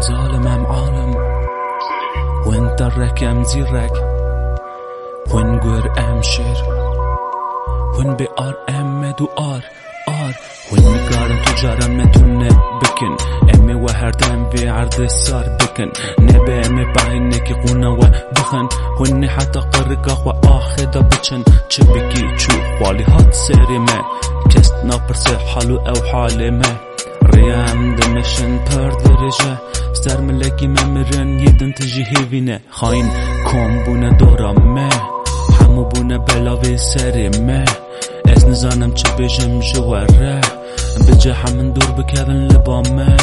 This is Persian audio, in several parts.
ظالم عالم وانت الركم زيرك وين قر شر وين بقار مدو آر وين مقارن تجارا متون بكن امي وهردن في عرض صار بكن نبي امي بعينك قونا وبخن وين حتى قرقا وآخدا بچن چبكي چو والي هات سيري ما كست نابرس حالو او حالي ما ريام دمشن پر درجه سر ملکی ممرن یدن تجی هیوینه خاین کم بونه دورا ما همو بونه بلاوی سری ما از نزانم چه بجم جواره بجه همین دور بکوین لبا ما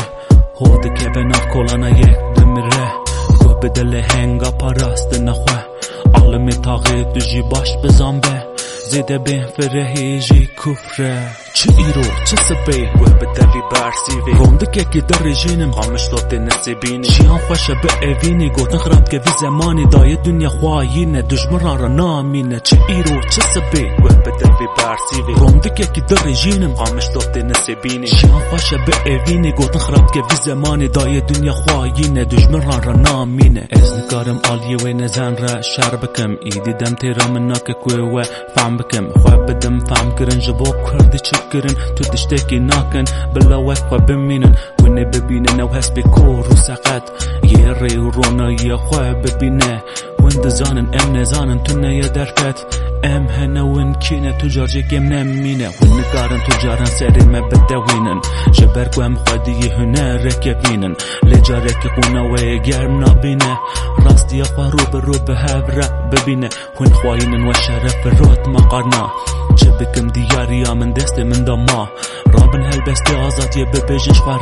هود کوین آف کولانا یک دمره گوه بدل هنگا پاراست نخواه عالمی تاقی دوجی باش بزنبه زیده بین فرهی جی کفره چه ایرو چه سبه گوه بدوی برسیوی روندکه که در رژینم قامش داده نسیبینی شیان خوشه به اوینی گوتن خراب که وی زمانی دای دنیا خواهینه دجمران را نامینه چه ایرو چه سبه گوه بدوی برسیوی روندکه که در رژینم قامش داده نسیبینی شیان خوشه به اوینی گوتن خراب که وی زمانی دای دنیا خواهینه دجمران را نامینه از نکارم آلیه و نزن را شر بکم ایدی دم تیرا من ناکه کوه و فهم بکم خواه بدم فهم کرن جبو کرده چکرن تو دشتکی ناکن بلا وقت و بمینن ونی ببینن او هست بکور و سقط یه ری و رونایی خواه ببینه وند زانن ام نزانن تو نیا درفت ام هنه ون کینه تجار جکم نمینه ون نکارن تجارن سری ما بدوینن جبرکو ام خودی هنه رکبینن لجاره که قونه و گرم نابینه راستی خواه رو به هفره ببینه ون خواهینن و شرف روت مقارنا چه بکم دیاریا من دست من داما رابن هلبستی آزادیه ببیجنش خواه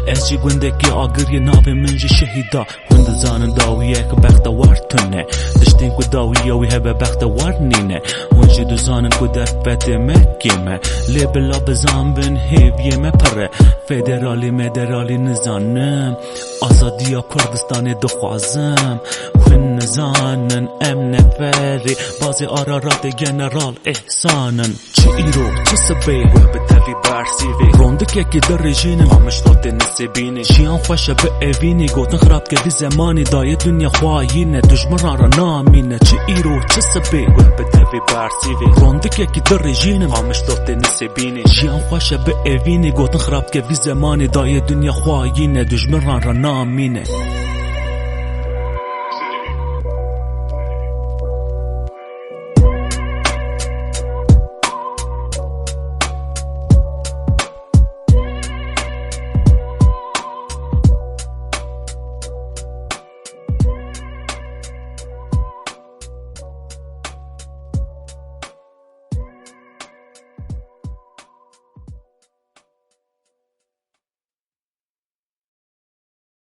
از جی گوندکی آگری ناوی منجی شهیدا وند زانن داویه که بخت وارتونه دشتین که داویه وی هبه بخت وارنینه ونجی دو زانن که درفت مکیمه لی بلا بزان بن هیویه مپره فدرالی مدرالی نزانم آزادیا کردستان دخوازم ون نزانن ام نفری بازی آرارات جنرال احسانن چه ایرو چه سبه گوه بدوی برسیوی روندکه که در رژینم قامش داده نسیبینی شیان خوشه به اوینی گوتن خراب که وی زمانی دای دنیا خواهینه دجمران را نامینه چه ایرو چه سبه گوه بدوی برسیوی روندکه که در رژینم قامش داده نسیبینی شیان خوشه به اوینی گوتن خراب که وی زمانی دای دنیا خواهینه دجمران را نامینه